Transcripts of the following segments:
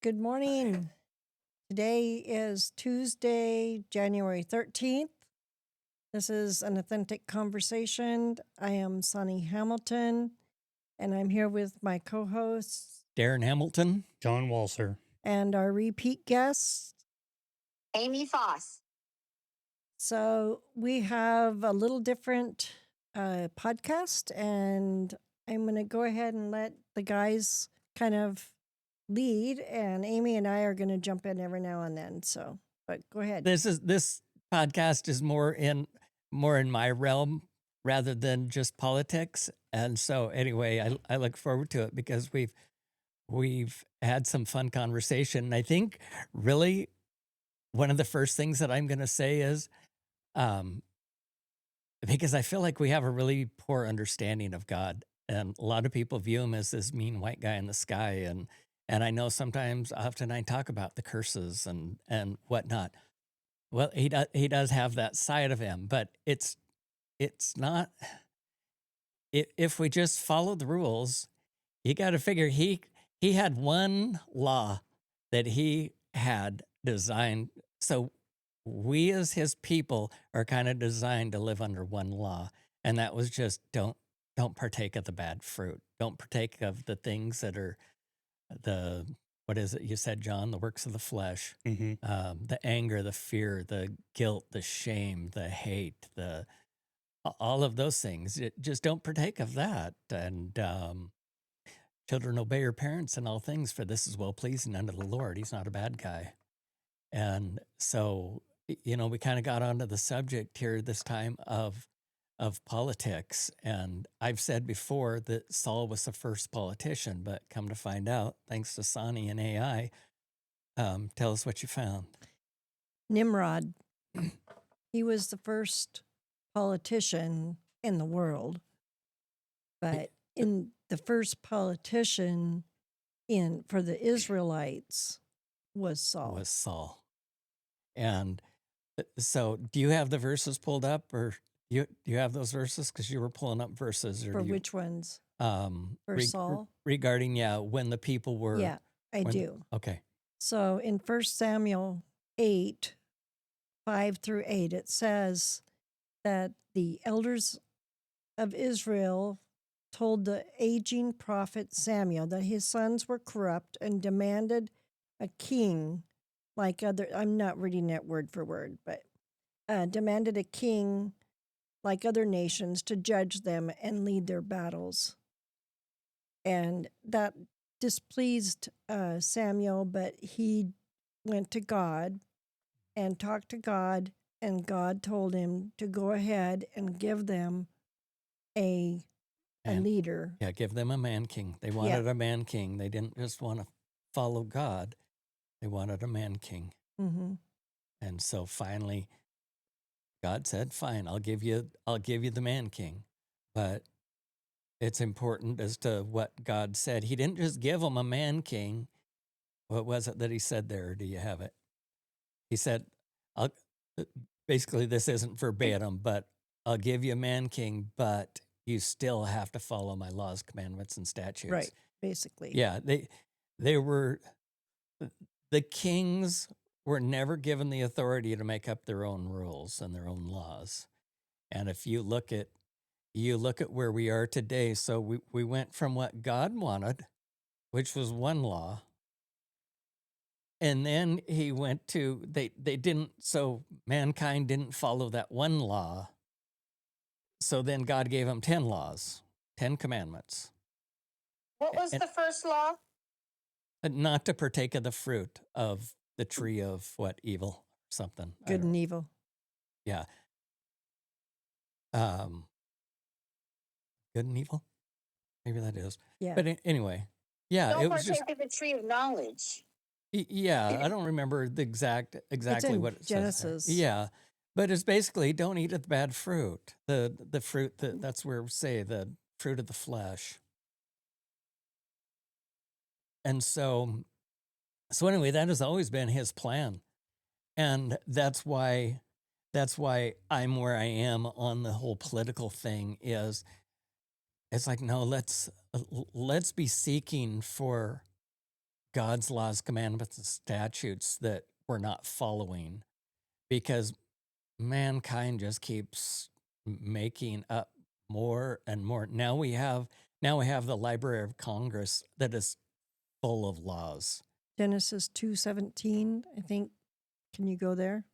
Good morning. Today is Tuesday, January 13th. This is an authentic conversation. I am Sonny Hamilton, and I'm here with my co-hosts Darren Hamilton. John Walser. and our repeat guests. Amy Foss. So we have a little different podcast, and I'm going to go ahead and let the guys kind of lead, and Amy and I are going to jump in every now and then. So, but go ahead. This podcast is more in my realm rather than just politics. And so anyway, I look forward to it because we've had some fun conversation. And I think really one of the first things that I'm going to say is because I feel like we have a really poor understanding of God, and a lot of people view him as this mean white guy in the sky. And I know often I talk about the curses and whatnot. Well, he does have that side of him, but it's not. If we just follow the rules, you got to figure he had one law that he had designed. So we as his people are kind of designed to live under one law, and that was just don't partake of the bad fruit. Don't partake of the things that are what is it you said, John? The works of the flesh, the anger, the fear, the guilt, the shame, the hate, all of those things. Just don't partake of that. And children, obey your parents in all things, for this is well pleasing unto the Lord. He's not a bad guy. And so, we kind of got onto the subject here this time of politics. And I've said before that Saul was the first politician, but come to find out, thanks to Sonny and AI, tell us what you found. Nimrod. He was the first politician in the world, but in the first politician for the Israelites was Saul. And so do you have the verses pulled up, or do you have those verses? Because you were pulling up verses. For which ones? For Saul? Regarding, when the people were. Yeah, I do. Okay. So in 1 Samuel 8, 5 through 8, it says that the elders of Israel told the aging prophet Samuel that his sons were corrupt and demanded a king like other, I'm not reading that word for word, but demanded a king like other nations to judge them and lead their battles. And that displeased Samuel, but he went to God and talked to God, and God told him to go ahead and give them a leader. Yeah, give them a man king. They wanted a man king. They didn't just want to follow God. They wanted a man king. Mm-hmm. And so finally, God said, fine, I'll give you the man king. But it's important as to what God said. He didn't just give them a man king. What was it that he said there? Do you have it? He said, basically, this isn't verbatim, but I'll give you a man king, but you still have to follow my laws, commandments, and statutes. Right, basically. Yeah, the kings were never given the authority to make up their own rules and their own laws. And if you look at where we are today, so we went from what God wanted, which was one law, and then he went to mankind didn't follow that one law. So then God gave them 10 laws, 10 commandments. What was the first law? Not to partake of the fruit of the tree of what? Evil? Something. Good and evil. Yeah. Good and evil? Maybe that is. Yeah. But anyway, yeah. Don't it was partake of the tree of knowledge. Yeah, I don't remember exactly what it Genesis. says there. Yeah, but it's basically don't eat of the bad fruit. The fruit that's where we say the fruit of the flesh. And so anyway, that has always been his plan, and that's why I'm where I am on the whole political thing. It's like, no, let's be seeking for God's laws, commandments, and statutes that we're not following because mankind just keeps making up more and more. Now we have the Library of Congress that is full of laws. Genesis 2:17, I think. Can you go there?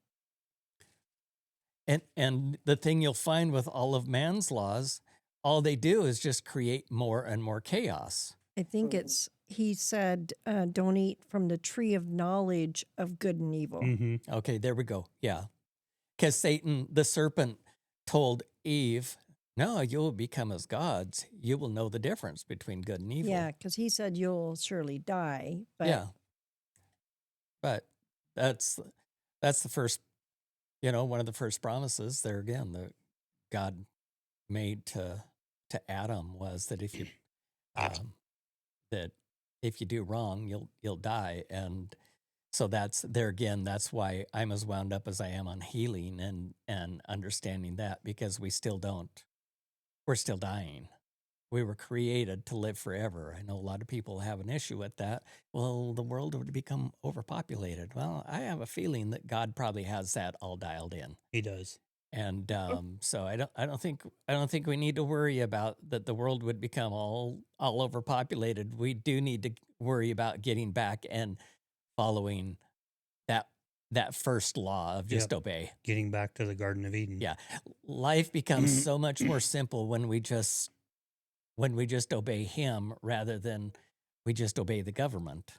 And the thing you'll find with all of man's laws, all they do is just create more and more chaos. I think Mhm. it's, he said, don't eat from the tree of knowledge of good and evil. Mm-hmm. Okay, there we go. Yeah. Because Satan, the serpent, told Eve, no, you will become as gods. You will know the difference between good and evil. Yeah, because he said you'll surely die. But Yeah. But that's the first, one of the first promises there again that God made to Adam was that if you that if you do wrong, you'll die. And so that's there again, that's why I'm as wound up as I am on healing and understanding that, because we're still dying. We were created to live forever. I know a lot of people have an issue with that. Well, the world would become overpopulated. Well, I have a feeling that God probably has that all dialed in. He does. And so I don't think we need to worry about that the world would become all overpopulated. We do need to worry about getting back and following that first law of just obey. Getting back to the Garden of Eden. Yeah. Life becomes so much more simple when we just obey him rather than we just obey the government.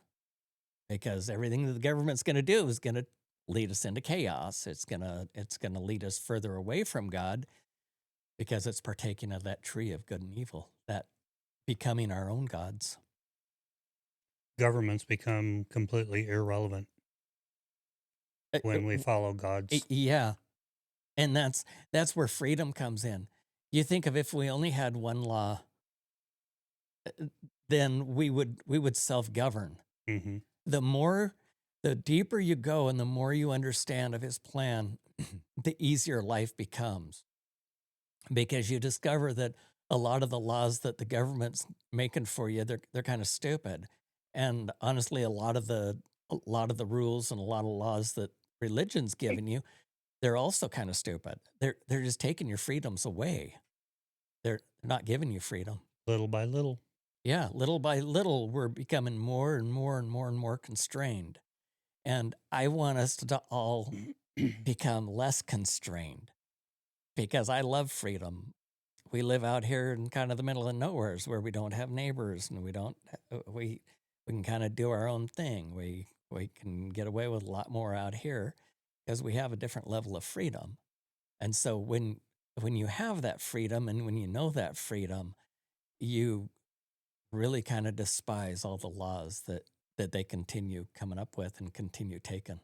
Because everything that the government's going to do is going to lead us into chaos. It's going to lead us further away from God because it's partaking of that tree of good and evil, that becoming our own gods. Governments become completely irrelevant when we follow God's. Yeah. And that's where freedom comes in. You think of if we only had one law, then we would self-govern. Mm-hmm. The deeper you go and the more you understand of his plan, the easier life becomes. Because you discover that a lot of the laws that the government's making for you, they're kind of stupid. And honestly, a lot of the rules and a lot of laws that religion's giving you, they're also kind of stupid. They're just taking your freedoms away. They're not giving you freedom. Little by little. Yeah, little by little, we're becoming more and more and more and more constrained. And I want us to all become less constrained because I love freedom. We live out here in kind of the middle of nowheres where we don't have neighbors and we can kind of do our own thing. We can get away with a lot more out here because we have a different level of freedom. And so when you have that freedom and when you know that freedom, you really kind of despise all the laws that they continue coming up with and continue taking.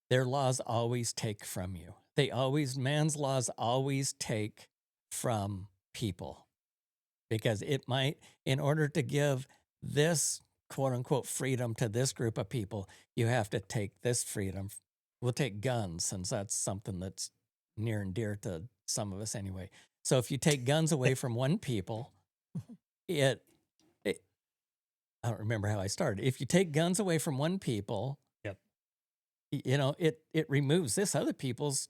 Their laws always take from you. Man's laws always take from people because it might, in order to give this quote unquote freedom to this group of people, you have to take this freedom. We'll take guns since that's something that's near and dear to some of us anyway. So if you take guns away from one people, it I don't remember how I started. If you take guns away from one people, Yep. It removes this other people's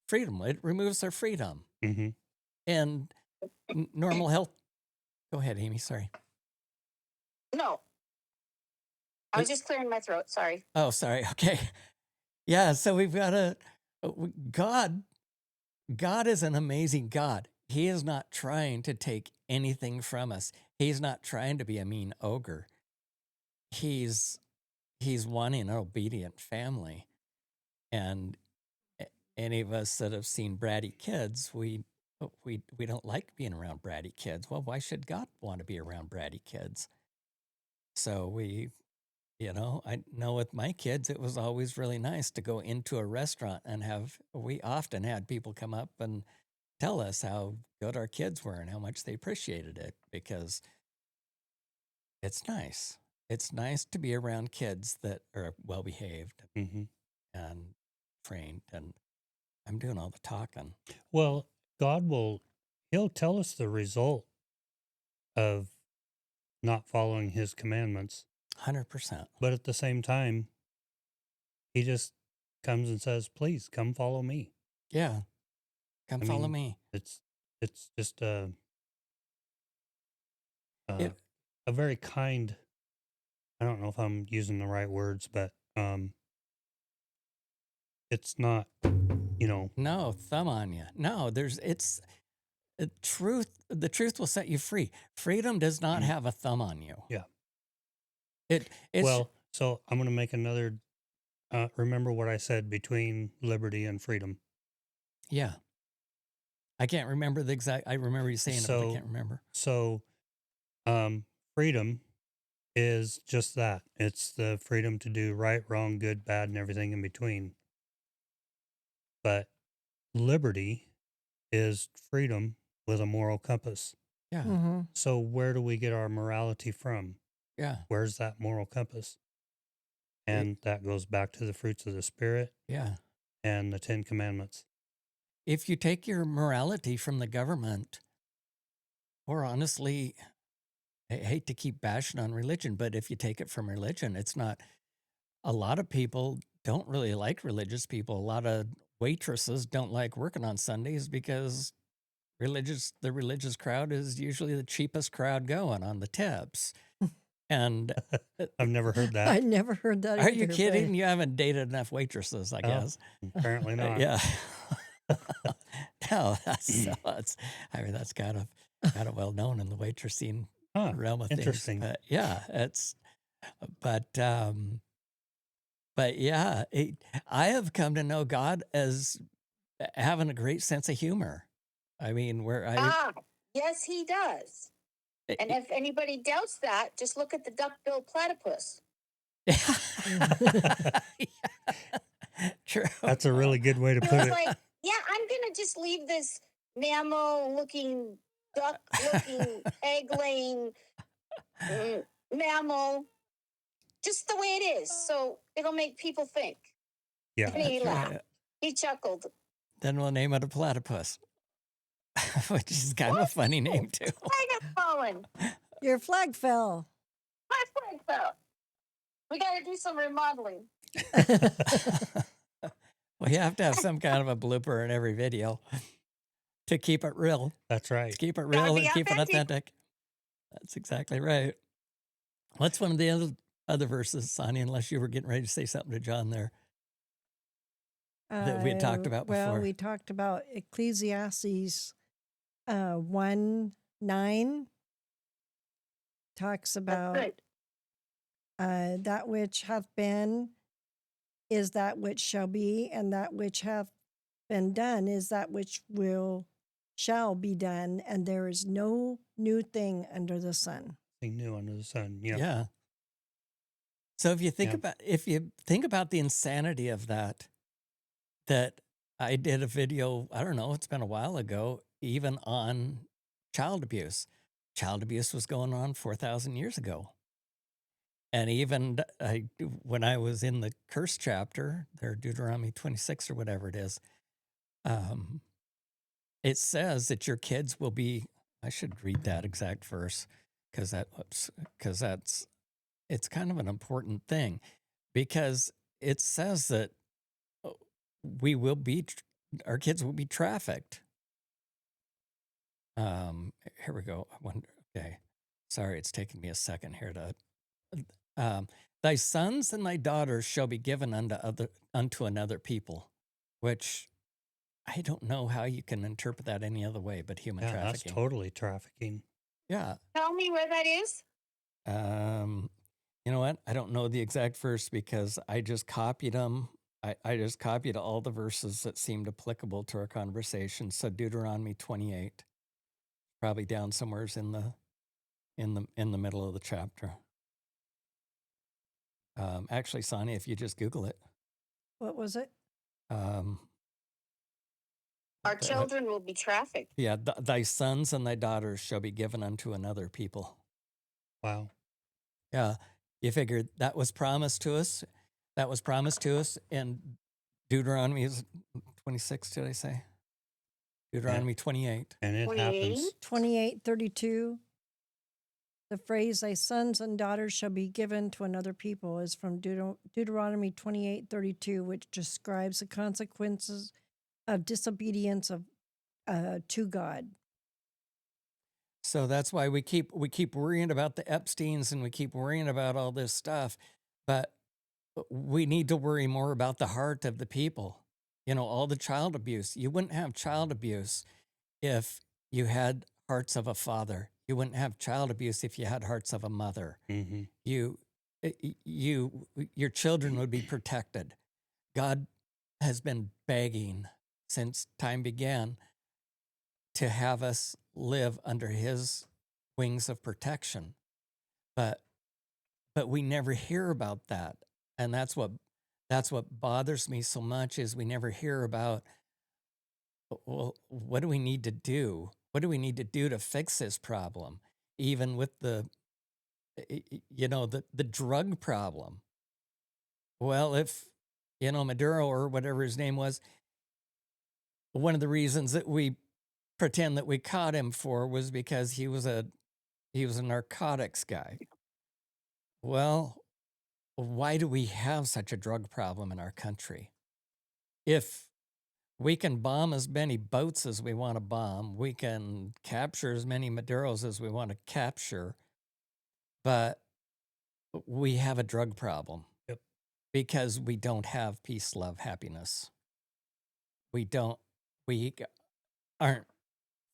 freedom. It removes their freedom. Mm-hmm. And normal health. Go ahead, Amy. Sorry. No, I was just clearing my throat. Sorry. Oh, sorry. Okay. Yeah. So we've got God. God is an amazing God. He is not trying to take anything from us. He's not trying to be a mean ogre. He's wanting an obedient family. And any of us that have seen bratty kids, we don't like being around bratty kids. Well, why should God want to be around bratty kids? So I know with my kids, it was always really nice to go into a restaurant and we often had people come up and tell us how good our kids were and how much they appreciated it because it's nice. It's nice to be around kids that are well behaved Mm-hmm. and trained. And I'm doing all the talking. Well, He'll tell us the result of not following his commandments. 100%. But at the same time, he just comes and says, "Please come follow me." Yeah. Come I follow mean, me. it's just It, a very kind. I don't know if I'm using the right words, but it's not, you know, no thumb on you. No, it's truth. The truth will set you free. Freedom does not have a thumb on you. yeah. It's Well, so I'm going to make another. Remember what I said between liberty and freedom. yeah. I can't remember the exact. I remember you saying it, but I can't remember. So, freedom is just that. It's the freedom to do right, wrong, good, bad, and everything in between. But liberty is freedom with a moral compass. Yeah. Mm-hmm. So where do we get our morality from? Yeah. Where's that moral compass? And that goes back to the fruits of the Spirit Yeah. and the 10 Commandments. If you take your morality from the government, or honestly, I hate to keep bashing on religion, but if you take it from religion, it's not. A lot of people don't really like religious people. A lot of waitresses don't like working on Sundays because the religious crowd is usually the cheapest crowd going on the tips. And I've never heard that. I never heard that are either. you kidding? but- You haven't dated enough waitresses, I guess. Apparently not. Yeah. No, that's I mean that's kind of well known in the waitress scene Huh, realm of things. interesting. But yeah, but yeah, I have come to know God as having a great sense of humor. I mean, Yes, he does. And if anybody doubts that, just look at the duck-billed platypus. True. That's a really good way to It put was it. like, yeah, I'm gonna just leave this mammal-looking, duck-looking, egg-laying mammal just the way it is, so it'll make people think. Yeah. And he That's laughed. right. He chuckled. Then we'll name it a platypus, which is kind of a funny name too. Flag is falling. Your flag fell. My flag fell. We got to do some remodeling. Well, you have to have some kind of a blooper in every video to keep it real. That's right. To keep it Gotta real be and keep it authentic. authentic. That's exactly right. What's one of the other verses, Sonia, unless you were getting ready to say something to John there that we had talked about Well, before? we talked about Ecclesiastes 1:9 talks That's about good. that which hath been is that which shall be, and that which hath been done is that which shall be done, and there is no new thing under the sun. Thing new under the sun. Yeah. Yeah. So if you think Yeah. about the insanity of that I did a video, I don't know, it's been a while ago, even on child abuse. Child abuse was going on 4,000 years ago. And even when I was in the curse chapter, there, Deuteronomy 26 or whatever it is, it says that your kids will be, I should read that exact verse because it's kind of an important thing, because it says that our kids will be trafficked. Here we go. Okay. Sorry, it's taking me a second here to, thy sons and thy daughters shall be given unto another people, which I don't know how you can interpret that any other way but human Yeah, trafficking. that's totally trafficking. Yeah. Tell me where that is. You know what? I don't know the exact verse because I just copied them. I just copied all the verses that seemed applicable to our conversation. So Deuteronomy 28, probably down somewhere in the middle of the chapter. Actually, Sonia, if you just Google it, What was it? Our children will be trafficked. Yeah, thy sons and thy daughters shall be given unto another people. Wow. Yeah, you figured that was promised to us. That was promised to us in Deuteronomy 26, did I say? Deuteronomy 28. And it 28. happens. 28:32. The phrase "thy sons and daughters shall be given to another people" is from Deuteronomy 28:32, which describes the consequences of disobedience to God. So that's why we keep worrying about the Epsteins and we keep worrying about all this stuff, but we need to worry more about the heart of the people. You know, all the child abuse. You wouldn't have child abuse if you had hearts of a father. You wouldn't have child abuse if you had hearts of a mother. Mm-hmm. Your children would be protected. God has been begging since time began to have us live under his wings of protection. But we never hear about that. And that's what bothers me so much is we never hear about, well, what do we need to do? What do we need to do to fix this problem? Even with the the drug problem. Well, if Maduro or whatever his name was, one of the reasons that we pretend that we caught him for was because he was a narcotics guy. Well, why do we have such a drug problem in our country? If we can bomb as many boats as we want to bomb, we can capture as many Maduros as we want to capture, but we have a drug problem. Yep. Because we don't have peace, love, happiness. We aren't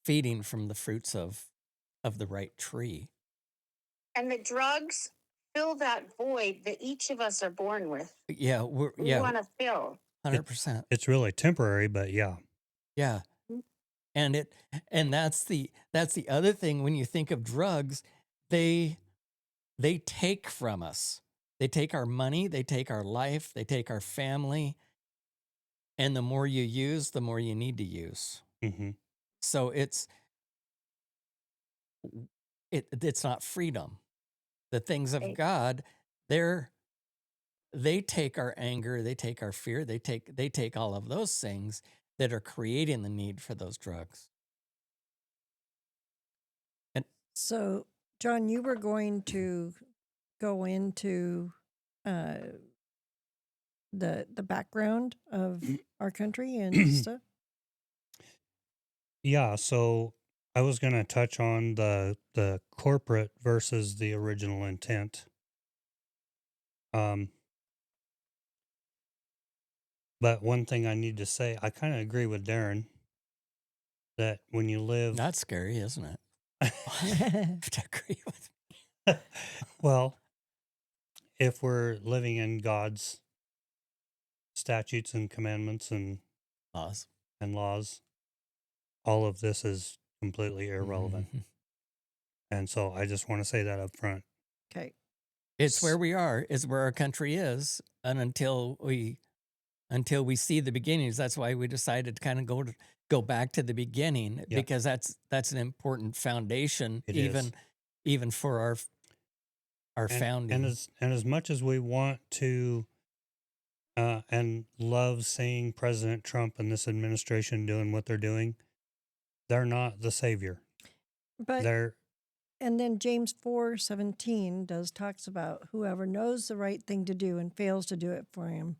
feeding from the fruits of the right tree. And the drugs fill that void that each of us are born with. Yeah, We want to fill. 100%. It's really temporary, but yeah. Yeah. And that's the other thing when you think of drugs, they take from us. They take our money, they take our life, they take our family. And the more you use, the more you need to use. Mm-hmm. So it's not freedom. The things of God, they take our anger, they take our fear, they take all of those things that are creating the need for those drugs. And So, John, you were going to go into the background of our country and stuff. Yeah, so I was going to touch on the corporate versus the original intent. But one thing I need to say, I kind of agree with Darren that when you live, that's scary, isn't it? You have to agree with me. well, if we're living in God's statutes and commandments and laws, all of this is completely irrelevant. Mm-hmm. And so I just want to say that up front. Okay. It's where we are, it's where our country is. And until we see the beginnings, that's why we decided to kind of go back to the beginning, because that's an important foundation, even for our founding. And as much as we want to and love seeing President Trump and this administration doing what they're doing, they're not the savior. But and then James 4:17 talks about whoever knows the right thing to do and fails to do it for him,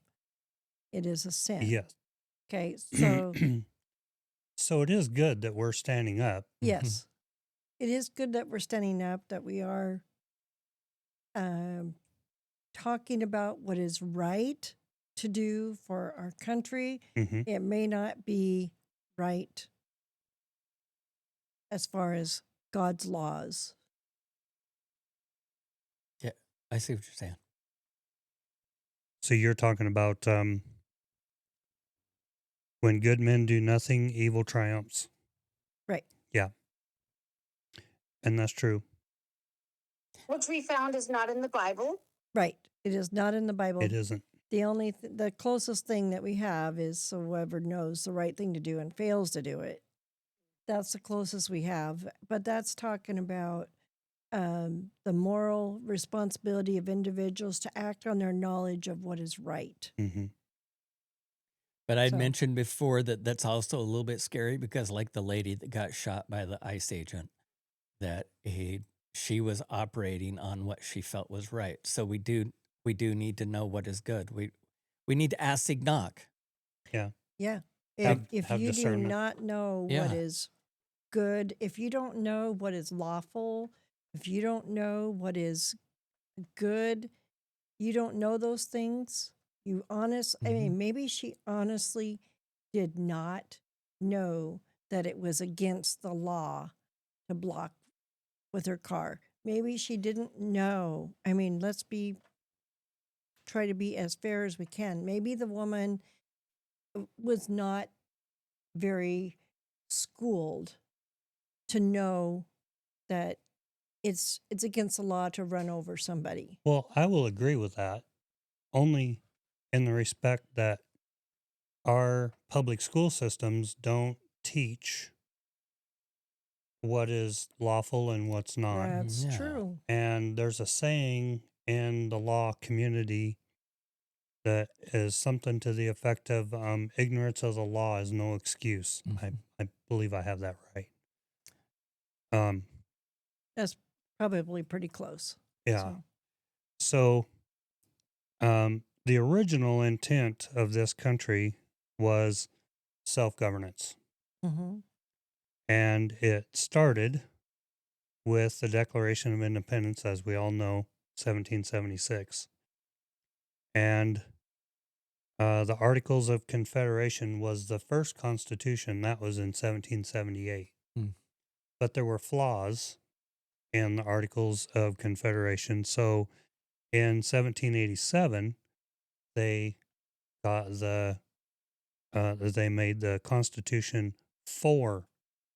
it is a sin. Yes. Okay, so so it is good that we're standing up. Yes, it is good that we're standing up, that we are talking about what is right to do for our country. Mm-hmm. It may not be right as far as God's laws. Yeah, I see what you're saying. So you're talking about when good men do nothing, evil triumphs. Right. Yeah. And that's true. Which we found is not in the Bible. Right. It is not in the Bible. It isn't. The closest thing that we have is whoever knows the right thing to do and fails to do it. That's the closest we have. But that's talking about the moral responsibility of individuals to act on their knowledge of what is right. Mm-hmm. But I'd mentioned before that that's also a little bit scary because, like the lady that got shot by the ICE agent, that she was operating on what she felt was right. So we do need to know what is good. We need to ask Enoch. Yeah. Yeah. Have If have you do discernment. not know what Yeah. is good, if you don't know what is lawful, if you don't know what is good, you don't know those things. I mean, maybe she honestly did not know that it was against the law to block with her car. Maybe she didn't know. I mean, try to be as fair as we can. Maybe the woman was not very schooled to know that it's against the law to run over somebody. Well, I will agree with that, only in the respect that our public school systems don't teach what is lawful and what's not. That's Yeah. true. And there's a saying in the law community that is something to the effect of ignorance of the law is no excuse. Mhm. I believe I have that right. Um, That's probably pretty close. yeah. So, So the original intent of this country was self-governance. mhm. And it started with the Declaration of Independence, as we all know, 1776. And the Articles of Confederation was the first constitution. That was in 1778. Hmm. But there were flaws in the Articles of Confederation. So in 1787, they got they made the Constitution for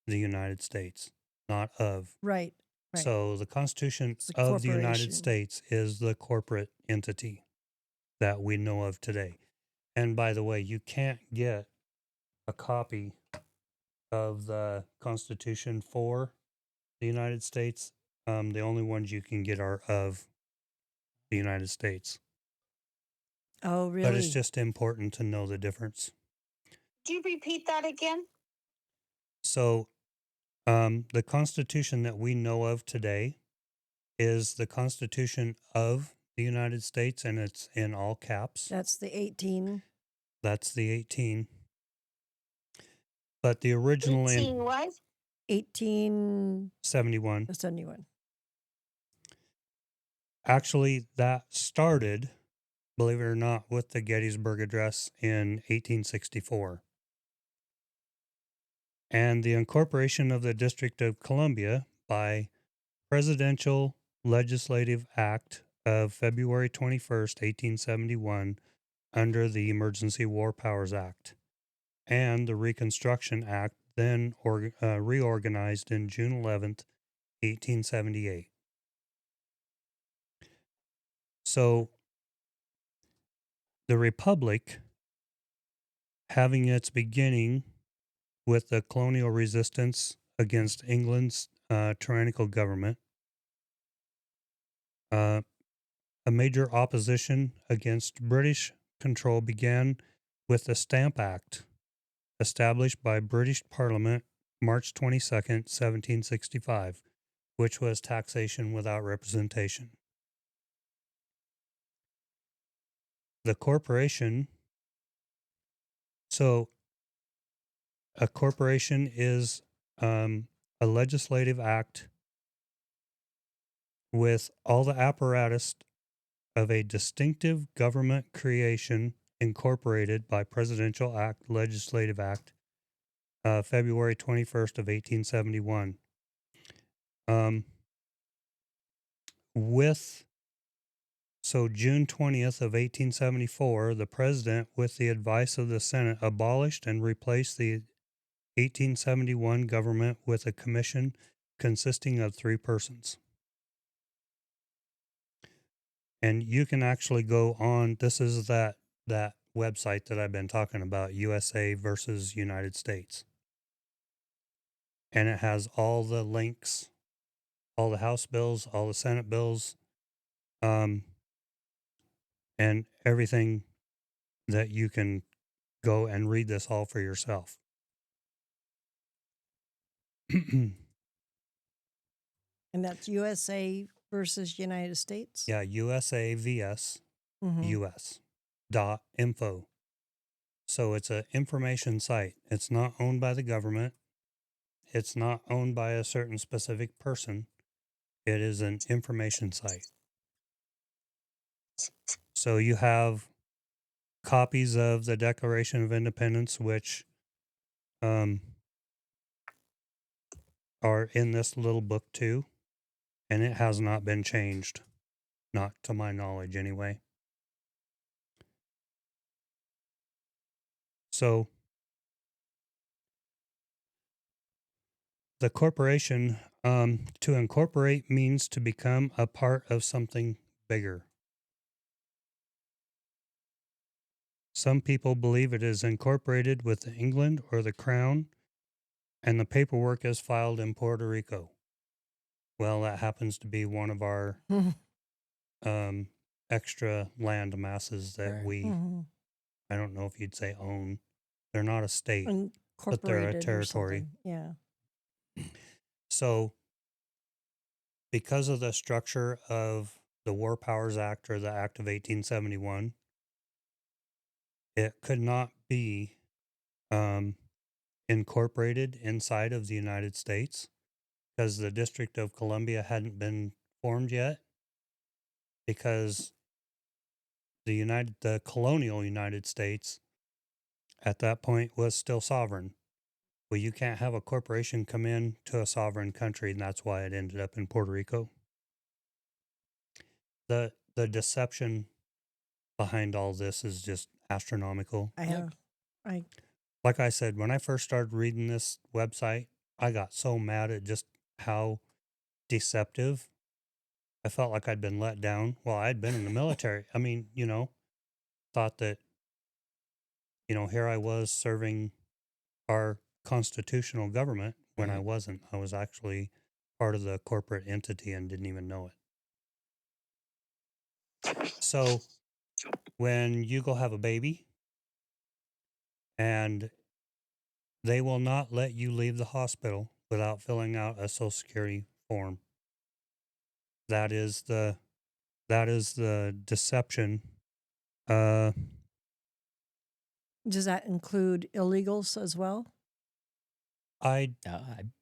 the United States, not of. Right. Right. So the Constitution It's a of the United corporation. States is the corporate entity that we know of today. And by the way, you can't get a copy of the Constitution for the United States. The only ones you can get are of the United States. Oh, But it's really? just important to know the difference. Do you repeat that again? So the Constitution that we know of today is the Constitution of the United States, and it's in all caps. That's the 18. That's the 18. But the original 18 in what? 71, 1871. actually, that started, believe it or not, with the Gettysburg Address in 1864. And the incorporation of the District of Columbia by Presidential Legislative Act of February 21st, 1871, under the Emergency War Powers Act, and the Reconstruction Act, then reorganized in June 11th, 1878. So the Republic, having its beginning with the colonial resistance against England's tyrannical government, a major opposition against British control began with the Stamp Act, established by British Parliament March 22nd, 1765, which was taxation without representation. The corporation, so a corporation is a legislative act with all the apparatus of a distinctive government creation incorporated by Presidential Act, Legislative Act, February 21st of 1871. So June 20th of 1874, the President, with the advice of the Senate, abolished and replaced the 1871 government with a commission consisting of 3 persons. And you can actually go on, this is that website that I've been talking about, USA versus United States. And it has all the links, all the House bills, all the Senate bills, and everything that you can go and read this all for yourself. And that's USA versus United States? Yeah, USA vs Mhm. US dot info. So it's an information site. It's not owned by the government. It's not owned by a certain specific person. It is an information site. So you have copies of the Declaration of Independence, which are in this little book too, and it has not been changed, not to my knowledge anyway. So the corporation, to incorporate means to become a part of something bigger. Some people believe it is incorporated with England or the Crown, and the paperwork is filed in Puerto Rico. Well, that happens to be one of our extra land masses that Right. we, Mhm. I don't know if you'd say own. They're not a state, but they're a Incorporated or territory. something. Yeah. So, because of the structure of the War Powers Act or the Act of 1871, it could not be incorporated inside of the United States because the District of Columbia hadn't been formed yet, because the colonial United States at that point was still sovereign. Well, you can't have a corporation come in to a sovereign country, and that's why it ended up in Puerto Rico. The deception behind all this is just astronomical. Yep. I Like I said, when I first started reading this website, I got so mad at just how deceptive. I felt like I'd been let down. Well, I'd been in the military. I mean, thought that, here I was serving our constitutional government when I Right. wasn't. I was actually part of the corporate entity and didn't even know it. So when you go have a baby and they will not let you leave the hospital without filling out a Social Security form, that is the deception. Uh, Does that include illegals as well? I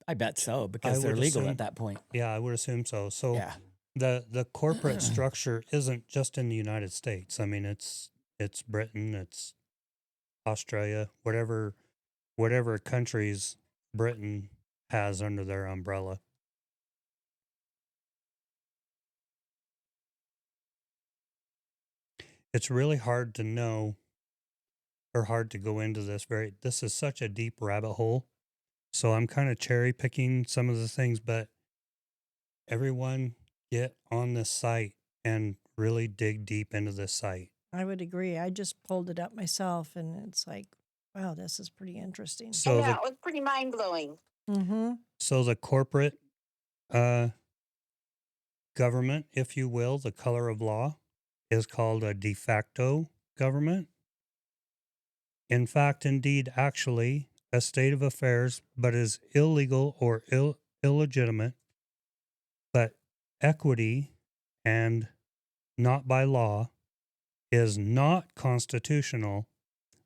I bet so, I because they're would legal assume, at that point. yeah, I would assume so. So Yeah. the corporate structure isn't just in the United States. I mean, it's Britain, it's Australia, whatever countries Britain has under their umbrella. It's really hard to know or hard to go into this. This is such a deep rabbit hole. So I'm kind of cherry picking some of the things, but everyone get on this site and really dig deep into this site. I would agree. I just pulled it up myself and it's like, wow, this is pretty interesting. I So know, it was pretty mind blowing. Mm-hmm. the corporate uh, government, if you will, the color of law, is called a de facto government. In fact, indeed, actually, a state of affairs, but is illegal or illegitimate, but equity and not by law is not constitutional.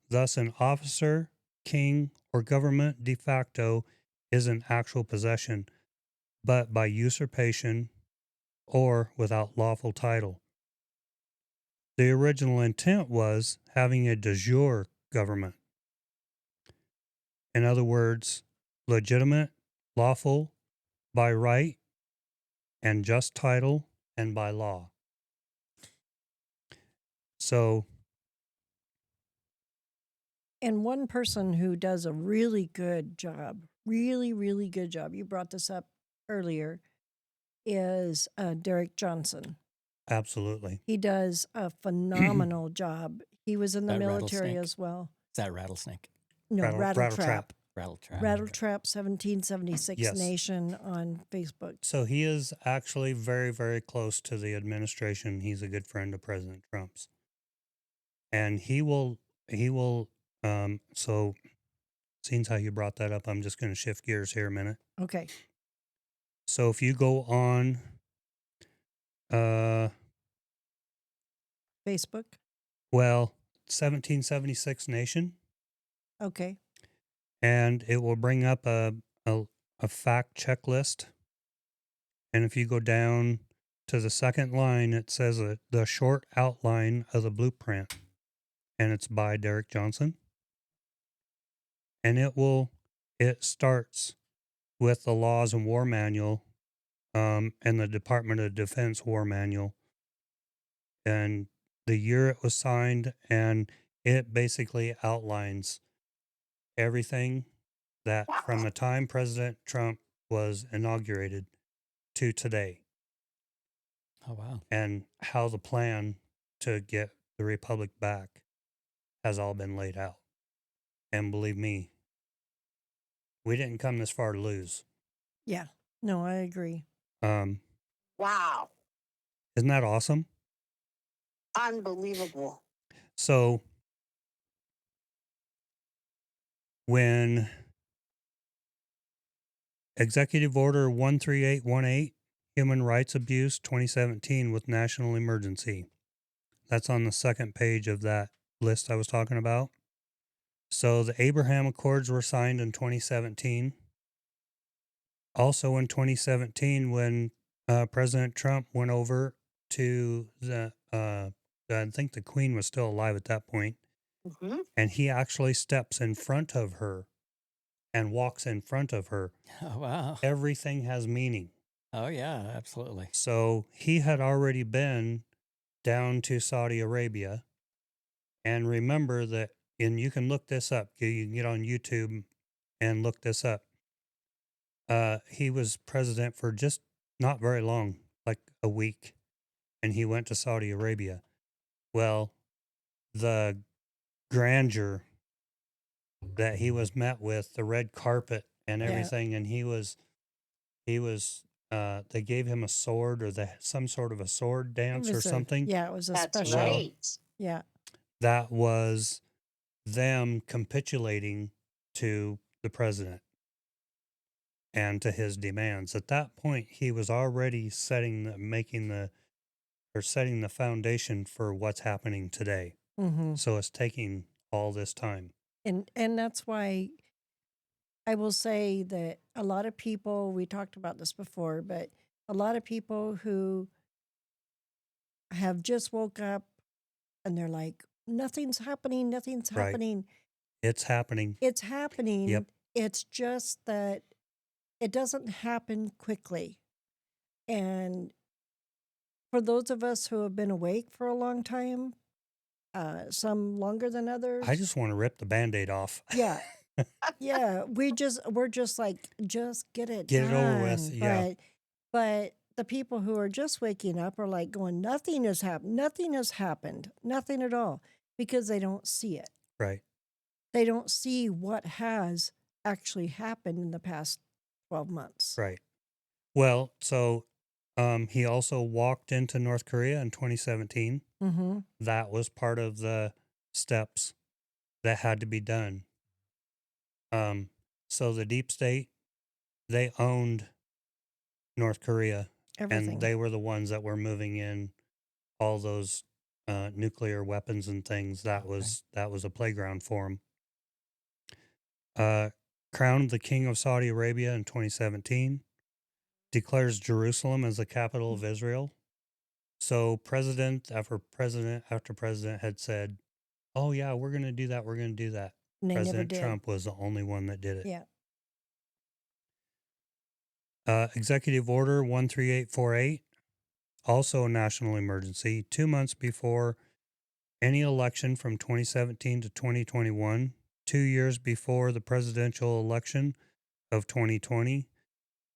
Thus, an officer, king, or government de facto is in actual possession, but by usurpation or without lawful title. The original intent was having a de jure government. In other words, legitimate, lawful, by right, and just title, and by law. So, And one person who does a really good job, really, really good job, you brought this up earlier, is Derek Johnson. absolutely. He does a phenomenal job. He was in the That military rattlesnake? as well. Is that rattlesnake? No, Rattle Rattle Trap. Rattle trap. Rattle Trap 1776 Yes. Nation on Facebook. So he is actually very, very close to the administration. He's a good friend of President Trump's. And so seeing how you brought that up, I'm just going to shift gears here a minute. Okay. So if you go on Facebook. 1776 Nation, Okay. and it will bring up a fact checklist. And if you go down to the second line, it says the short outline of the blueprint, and it's by Derek Johnson. And it starts with the Laws and War Manual, and the Department of Defense War Manual, and the year it was signed, and it basically outlines everything that from the time President Trump was inaugurated to today, Oh, wow. and how the plan to get the republic back has all been laid out. And believe me, we didn't come this far to lose. Yeah. No, I agree. Wow. Isn't that awesome? Unbelievable. So when Executive Order 13818, Human Rights Abuse 2017 with National Emergency, that's on the second page of that list I was talking about. So the Abraham Accords were signed in 2017. Also in 2017, when President Trump went over to I think the Queen was still alive at that point, and he actually steps in front of her and walks in front of her. Oh, wow. Everything has meaning. Oh, yeah, absolutely. So he had already been down to Saudi Arabia. And remember that, and you can look this up. You can get on YouTube and look this up. He was president for just not very long, like a week, and he went to Saudi Arabia. Well, the grandeur that he was met with, the red carpet and Yeah. everything, and they gave him a sword, or some sort of a sword It dance or was something. it was a That's special. right. Yeah. That was them capitulating to the president and to his demands. At that point, he was already setting the foundation for what's happening today. Mm-hmm. So it's taking all this time. And that's why I will say that a lot of people, we talked about this before, but a lot of people who have just woke up and they're like, nothing's happening, nothing's Right. happening. It's happening. It's happening. Yep. It's just that it doesn't happen quickly. And for those of us who have been awake for a long time, some longer than others. I just want to rip the Band-Aid off. Yeah. Yeah. We're just like, just get it Get done. it over with. Yeah. But the people who are just waking up are like going, nothing has happened. Nothing has happened. Nothing at all. Because they don't see it. Right. They don't see what has actually happened in the past 12 months. Right. Well, so he also walked into North Korea in 2017. Mm-hmm. That was part of the steps that had to be done. So the deep state, they owned North Korea, Everything. and they were the ones that were moving in all those nuclear weapons and things. That was a playground for them. Crowned the King of Saudi Arabia in 2017. Declares Jerusalem as the capital of Israel. So president after president after president had said, "Oh yeah, we're going to do that. We're going to do that." And they never President did. Trump was the only one that did it. Yeah. Executive Order 13848, also a national emergency, 2 months before any election from 2017 to 2021, 2 years before the presidential election of 2020,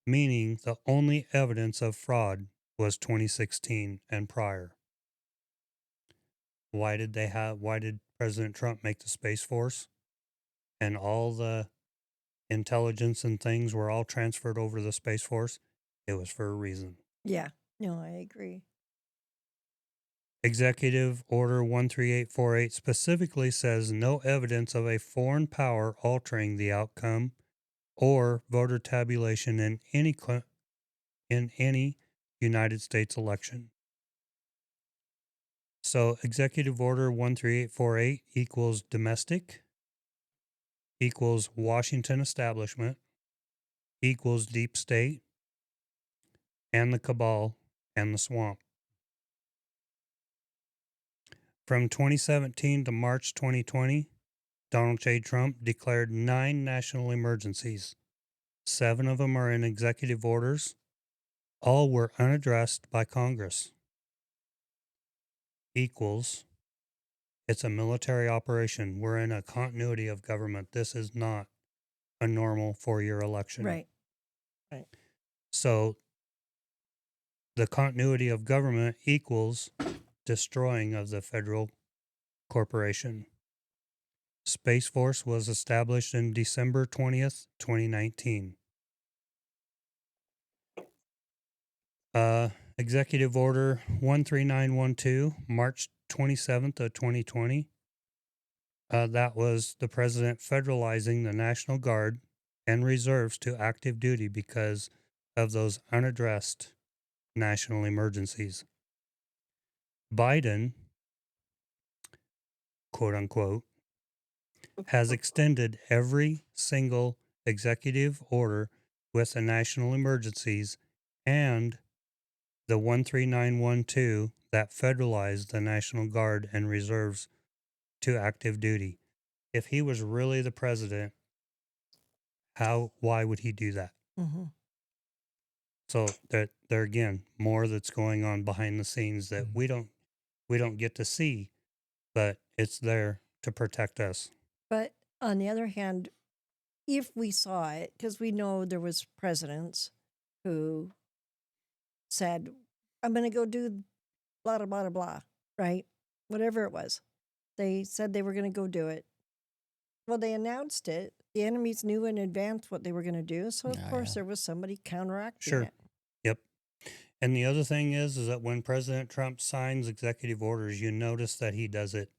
meaning the only evidence of fraud was 2016 and prior. Why did President Trump make the Space Force? And all the intelligence and things were all transferred over to the Space Force? It was for a reason. Yeah. No, I agree. Executive Order 13848 specifically says no evidence of a foreign power altering the outcome or voter tabulation in any in any United States election. So Executive Order 13848 equals domestic, equals Washington establishment, equals deep state, and the cabal and the swamp. From 2017 to March 2020, Donald J. Trump declared 9 national emergencies. 7 of them are in executive orders. All were unaddressed by Congress. Equals, it's a military operation. We're in a continuity of government. This is not a normal 4-year election. Right. So the continuity of government equals destroying of the federal corporation. Space Force was established in December 20th, 2019. Executive Order 13912, March 27th of 2020. That was the president federalizing the National Guard and reserves to active duty because of those unaddressed national emergencies. Biden, quote unquote, has extended every single executive order with the national emergencies and the 13912 that federalized the National Guard and reserves to active duty. If he was really the president, why would he do that? Mm-hmm. So there again, more that's going on behind the scenes that we don't get to see, but it's there to protect us. But on the other hand, if we saw it, because we know there was presidents who said, I'm going to go do blah, blah, blah, blah, right? Whatever it was. They said they were going to go do it. Well, they announced it. The enemies knew in advance what they were going to do. So, of course, there was somebody counteracting it. Yep. And the other thing is that when President Trump signs executive orders, you notice that he does it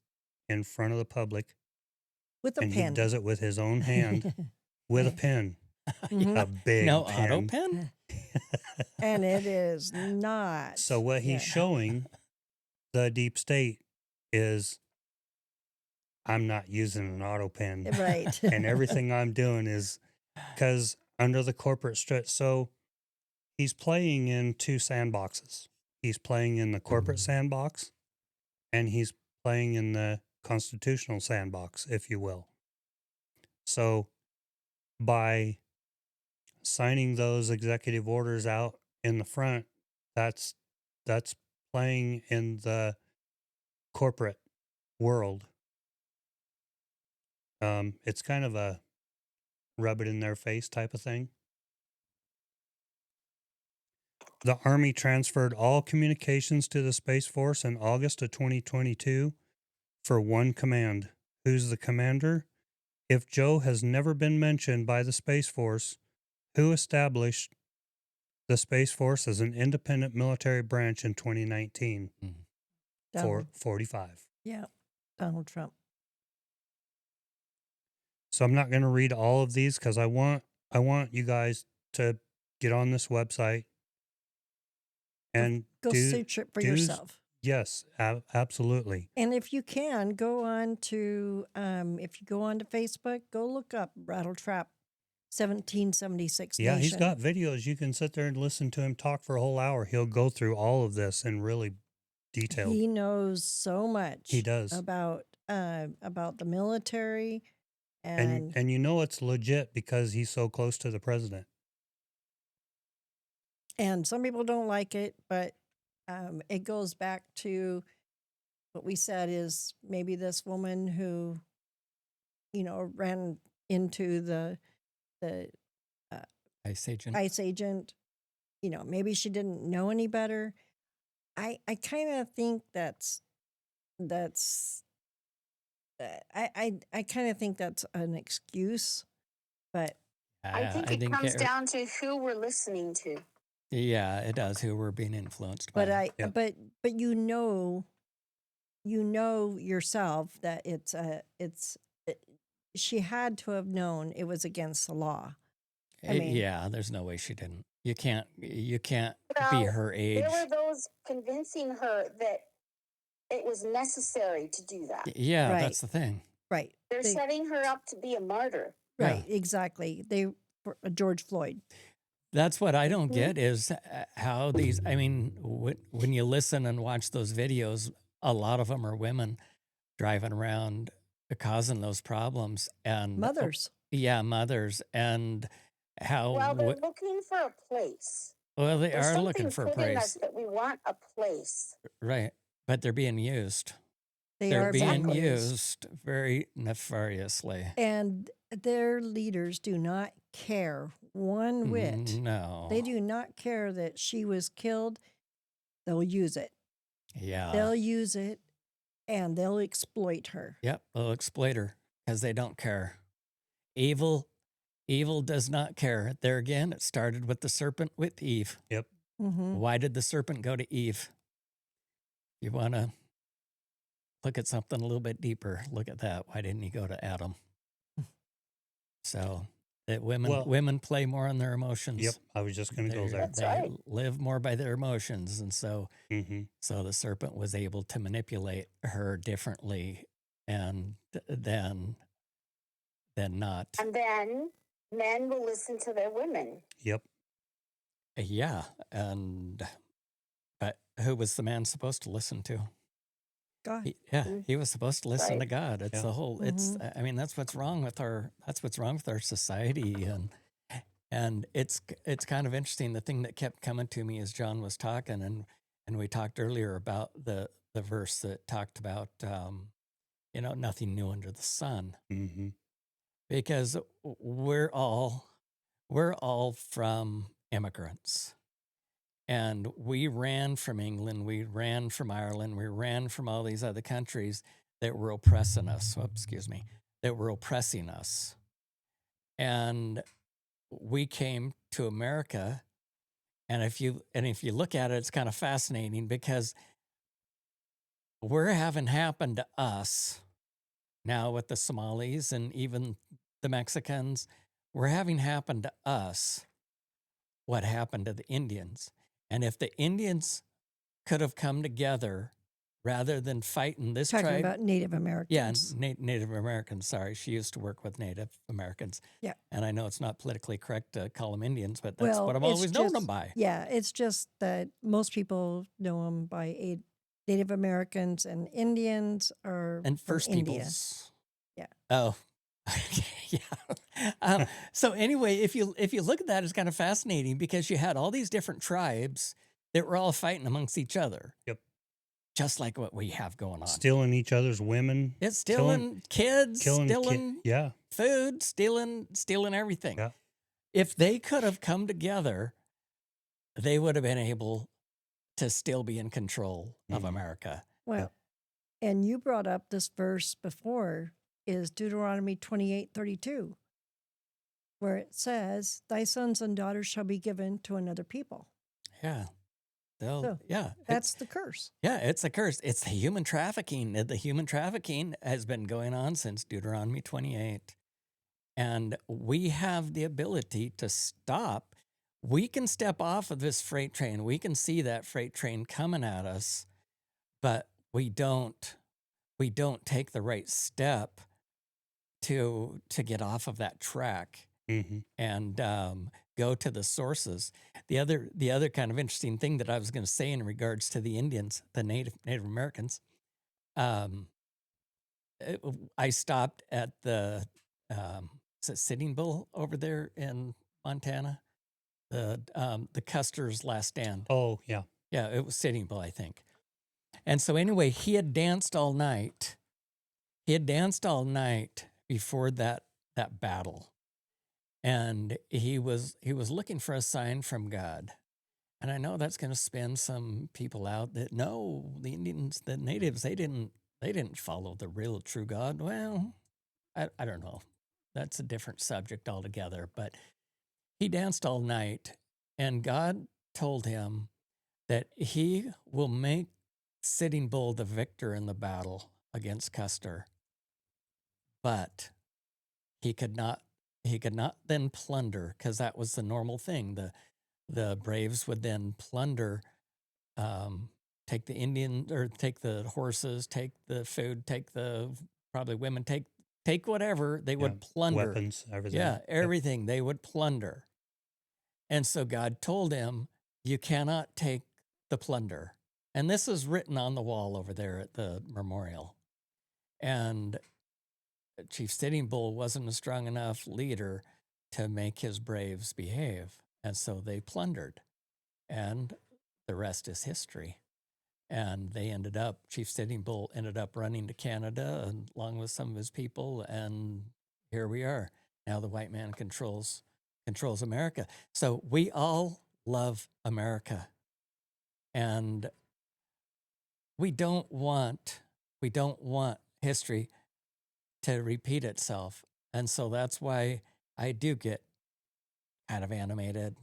in front of the public. With a and pen. he does it with his own hand with a pen. Mhm. A big No pen. auto pen? And it is not. So what he's showing the deep state is I'm not using an auto pen. Right. And everything I'm doing is because under the corporate so he's playing in 2 sandboxes. He's playing in the corporate sandbox and he's playing in the constitutional sandbox, if you will. So by signing those executive orders out in the front, that's playing in the corporate world. It's kind of a rub it in their face type of thing. The Army transferred all communications to the Space Force in August of 2022 for one command. Who's the commander? If Joe has never been mentioned by the Space Force, who established the Space Force as an independent military branch in 2019? For 45. Yeah, Donald Trump. So I'm not going to read all of these because I want you guys to get on this website and Go search it for yourself. Yes, absolutely. And if you can, go on to, if you go on to Facebook, go look up Rattle Trap 1776 Yeah, Nation. he's got videos. You can sit there and listen to him talk for a whole hour. He'll go through all of this in really detailed. He knows so much. He does. About the military. And you know it's legit because he's so close to the president. And some people don't like it, but it goes back to what we said is maybe this woman who, ran into the ICE agent. ICE agent, maybe she didn't know any better. I kind of think that's I kind of think that's an excuse, but I think it comes down to who we're listening to. Yeah, it does. Who we're being influenced by. but you know yourself that she had to have known it was against the law. Yeah, there's no way she didn't. You can't be Well, her age. there were those convincing her that it was necessary to do that. Yeah, Right. that's the thing. Right. They're They- setting her up to be a martyr. Yeah. right. Exactly. For George Floyd. That's what I don't Mhm. get is how these, I mean, when you listen and watch those videos, a lot of them are women driving around causing those problems. And Mothers. yeah, mothers. And how, Well, they're looking for a place. well, they There's are something looking for a put in us place. that we want a place. Right. But they're being used. They They're are being Exactly. used very nefariously. And their leaders do not care one whit. No. They do not care that she was killed. They'll use it. Yeah. They'll use it and they'll exploit her. Yep. They'll exploit her because they don't care. Evil does not care. There again, it started with the serpent with Eve. Yep. Mm-hmm. Why did the serpent go to Eve? You want to look at something a little bit deeper. Look at that. Why didn't he go to Adam? So that women play more on their emotions. Yep. I was just going to go there. That's They right. live more by their emotions, and so Mm-hmm. so the serpent was able to manipulate her differently, and than not. And then men will listen to their women. Yep. Yeah, but who was the man supposed to listen to? God. He was supposed to listen to Right. God. It's Yeah. the whole. It's. I mean, that's what's wrong with our society, and it's kind of interesting. The thing that kept coming to me as John was talking, and we talked earlier about the verse that talked about nothing new under the sun, Mm-hmm. because we're all from immigrants. And we ran from England, we ran from Ireland, we ran from all these other countries that were oppressing us. That were oppressing us. And we came to America. And if you look at it, it's kind of fascinating because we're having happened to us now with the Somalis and even the Mexicans. We're having happened to us what happened to the Indians. And if the Indians could have come together rather than fighting this Talking tribe. about Native Americans. Yeah, Native Americans. Sorry, she used to work with Native Americans. Yeah. And I know it's not politically correct to call them Indians, but that's what I've it's always known just- them by. Yeah, it's just that most people know them by Native Americans and Indians are And from First India. Peoples. Yeah. Oh, yeah. So anyway, if you look at that, it's kind of fascinating because you had all these different tribes that were all fighting amongst each other. Yep. Just like what we have going on. Stealing each other's women. It's stealing kids, Killing stealing Yeah. food, stealing everything. Yeah. If they could have come together, they would have been able to still be in control of Mhm. America. Well, and you brought up this verse before is Deuteronomy 28:32, where it says, "Thy sons and daughters shall be given to another people." Yeah. So, Yeah. That's the curse. It's a curse. It's the human trafficking. The human trafficking has been going on since Deuteronomy 28. And we have the ability to stop. We can step off of this freight train. We can see that freight train coming at us, but we don't take the right step to get off of that track Mm-hmm. and go to the sources. The other kind of interesting thing that I was going to say in regards to the Indians, the Native Americans, I stopped at the is it Sitting Bull over there in Montana, the Custer's Last Stand. Oh, yeah. Yeah, it was Sitting Bull, I think. And so anyway, he had danced all night. He had danced all night before that battle. And he was looking for a sign from God. And I know that's going to spin some people out that no, the Indians, the natives, they didn't follow the real true God. Well, I don't know. That's a different subject altogether. But he danced all night, and God told him that he will make Sitting Bull the victor in the battle against Custer. But he could not then plunder, because that was the normal thing. the braves would then plunder, take the Indian or take the horses, take the food, take the probably women, take whatever they Yeah. would plunder. Weapons, everything. Yeah, Yep. everything they would plunder. And so God told him, you cannot take the plunder. And this is written on the wall over there at the memorial. And Chief Sitting Bull wasn't a strong enough leader to make his braves behave. And so they plundered. And the rest is history. And they ended up, Chief Sitting Bull ended up running to Canada and along with some of his people. And here we are. Now the white man controls America. So we all love America. And we don't want history to repeat itself. And so that's why I do get kind of animated.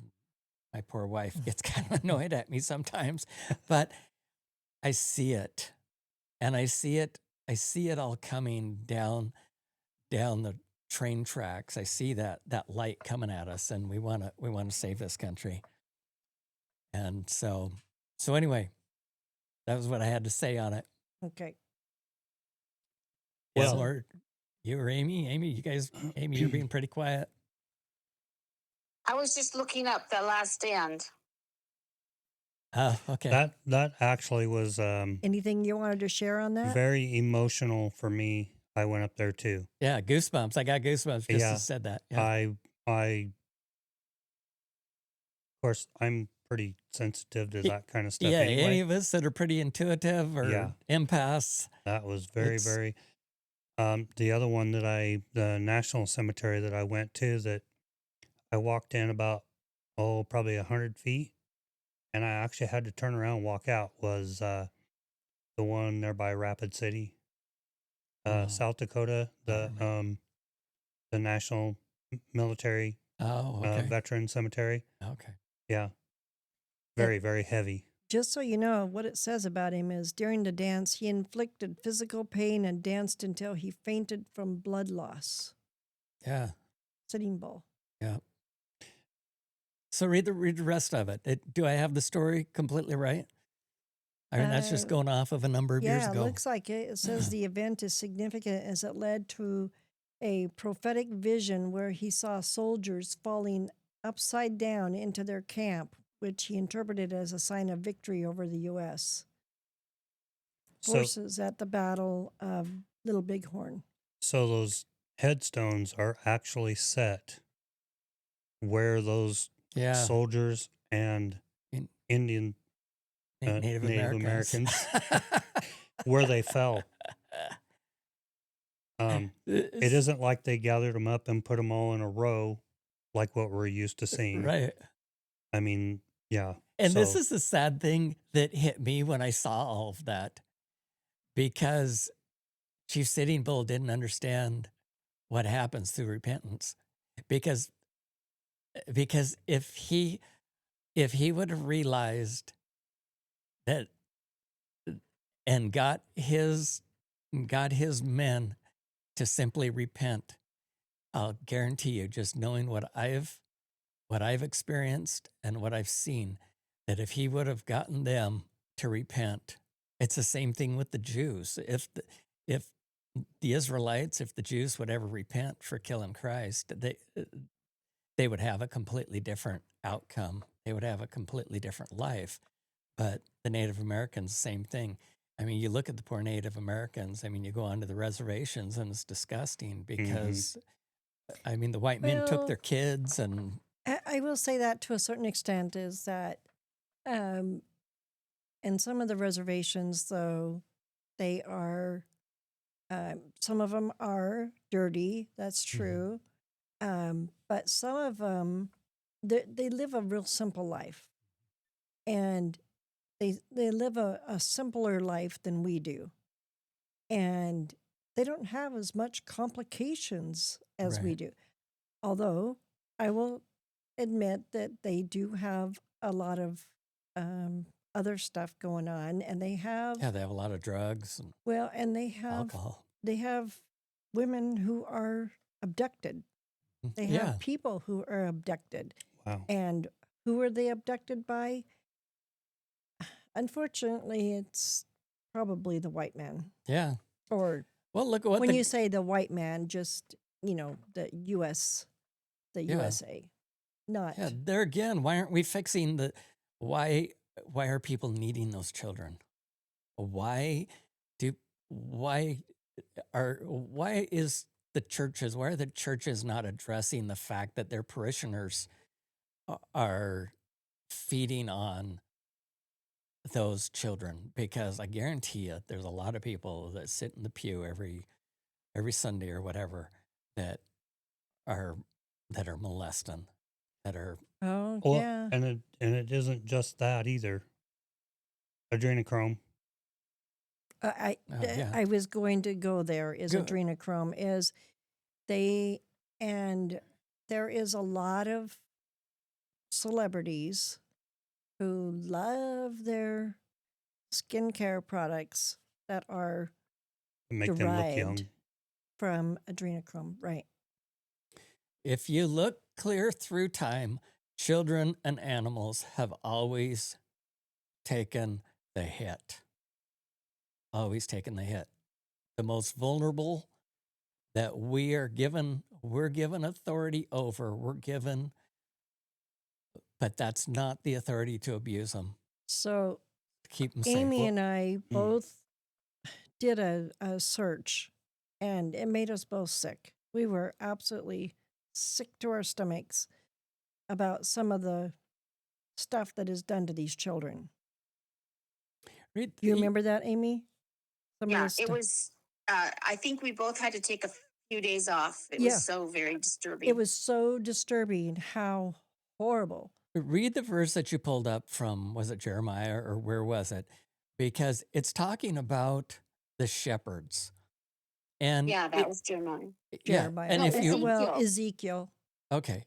My poor wife gets kind of annoyed at me sometimes, but I see it. And I see it all coming down the train tracks. I see that light coming at us, and we want to save this country. And so anyway, that was what I had to say on it. Okay. Yeah, Well- or you or Amy, Amy, you're being pretty quiet. I was just looking up The Last Stand. Oh, okay. That actually was Anything you wanted to share on that? very emotional for me. I went up there too. Yeah, goosebumps. I got goosebumps just Yeah. to said that. Yeah. I of course I'm pretty sensitive to Y- that kind of stuff Yeah, anyway. any of us that are pretty intuitive or Yeah. empaths. That was very, It's- very. The other one the National Cemetery that I went to, that I walked in about, probably 100 feet, and I actually had to turn around and walk out, was the one there by Rapid City, Oh, South Dakota, the National Military Oh, okay. Veteran Cemetery. Okay. Yeah, very, very heavy. Just so you know, what it says about him is during the dance, he inflicted physical pain and danced until he fainted from blood loss. Yeah. Sitting Bull. Yeah. So read the rest of it. Do I have the story completely right? I mean, that's just Uh, going off of a number of years Yeah, it ago. looks like it. It says the event is significant as it led to a prophetic vision where he saw soldiers falling upside down into their camp, which he interpreted as a sign of victory over the U.S. So, forces at the Battle of Little Bighorn. so those headstones are actually set where those Yeah. soldiers and In- Indian Native Native Americans. where they fell. It isn't like they gathered them up and put them all in a row like what we're used to seeing. Right. I mean, yeah. And this so- is the sad thing that hit me when I saw all of that, because Chief Sitting Bull didn't understand what happens through repentance. Because if he would have realized that and got his men to simply repent, I'll guarantee you, just knowing what I've experienced and what I've seen, that if he would have gotten them to repent, it's the same thing with the Jews. If the Israelites, if the Jews would ever repent for killing Christ, they would have a completely different outcome. They would have a completely different life. But the Native Americans, same thing. I mean, you look at the poor Native Americans. I mean, you go onto the reservations and it's disgusting because, I mean, the white men took Well, their kids and I will say that to a certain extent is that, and some of the reservations, though, they are, some of them are dirty. That's true. But some of them, they live a real simple life, and they live a simpler life than we do, and they don't have as much complications as we Right. do. Although I will admit that they do have a lot of other stuff going on, and they have yeah, they have a lot of drugs and well, and they have alcohol. women who are abducted. They Yeah. have people who are abducted, wow. and who were they abducted by? Unfortunately, it's probably the white man. Yeah. Or Well, look at what when the you say the white man, just, the yeah. USA, not. Yeah, there again, why aren't we fixing why why are people needing those children? Why do why why is why are the churches not addressing the fact that their parishioners are feeding on those children? Because I guarantee you there's a lot of people that sit in the pew every Sunday or whatever that are molesting, that are Oh, Well, yeah. and it isn't just that either. Adrenochrome. yeah. I was going to go there. Is Go- adrenochrome is they and there is a lot of celebrities who love their skincare products that are Make them look derived young. from adrenochrome, right? If you look clear through time, children and animals have always taken the hit. Always taken the hit. The most vulnerable that we're given authority over, but that's not the authority to abuse them, So to keep them safe. Amy and I mm. both did a search, and it made us both sick. We were absolutely sick to our stomachs about some of the stuff that is done to these children. Read Do you the- remember that, Amy? Some of Yeah, this it stuff. was. I think we both had to take a few days off. It Yeah. was so very disturbing. It was so disturbing how horrible. Read the verse that you pulled up from, was it Jeremiah or where was it? Because it's talking about the shepherds. And Yeah, that was Jeremiah. yeah, Jeremiah. and No, if you well, Ezekiel. Ezekiel. okay,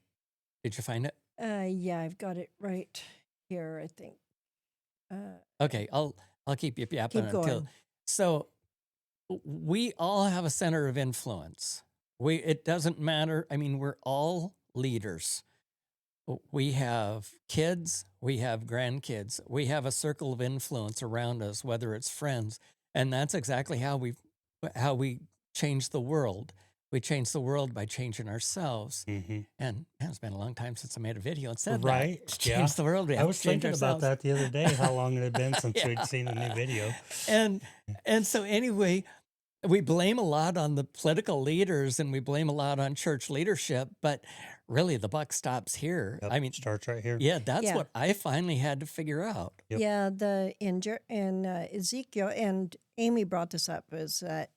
did you find it? Yeah, I've got it right here, I think. Okay, I'll keep you yapping Keep until. going. So we all have a center of influence. It doesn't matter. I mean, we're all leaders. We have kids, we have grandkids, we have a circle of influence around us, whether it's friends, and that's exactly how we change the world. We change the world by changing ourselves. Mm-hmm. And man, it's been a long time since I made a video and said Right, that. To yeah. change the world, we have I was to change thinking about ourselves. that the other day, how long it had been since Yeah. we'd seen a new video. And so anyway, we blame a lot on the political leaders and we blame a lot on church leadership, but really the buck stops here. Yep, I mean, starts right here. yeah, that's Yeah. what I finally had to figure out. Yep. Yeah, in Ezekiel, and Amy brought this up, is that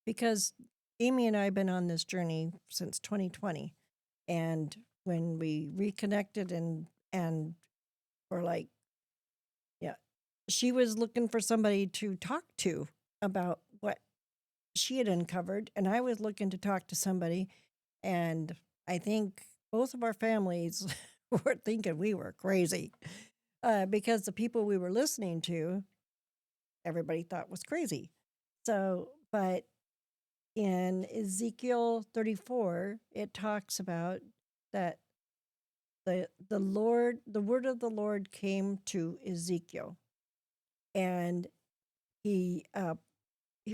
because Amy and I have been on this journey since 2020, and when we reconnected and were like, yeah, she was looking for somebody to talk to about what she had uncovered, and I was looking to talk to somebody, and I think both of our families were thinking we were crazy because the people we were listening to, everybody thought was crazy. So, but in Ezekiel 34, it talks about that the word of the Lord came to Ezekiel, and he